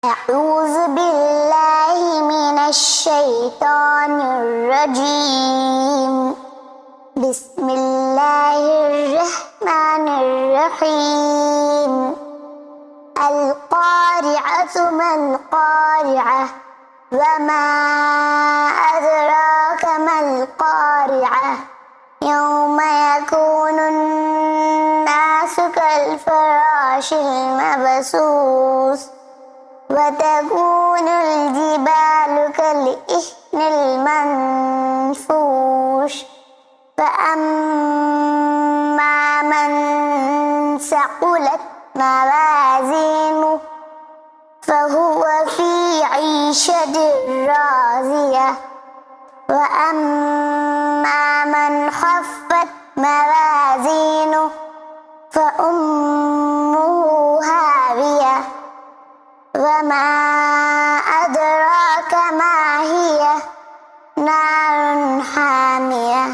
أعوذ بالله من الشيطان الرجيم. بسم الله الرحمن الرحيم. القارعة ما القارعة وما أدراك ما القارعة يوم يكون الناس كالفراش المبثوث وتكون الجبال كالإهن المنفوش فأما من ثقلت موازينه فهو في عيشة راضية وأما من خفت موازينه فأمه هاوية وما أدراك ما هي نار حامية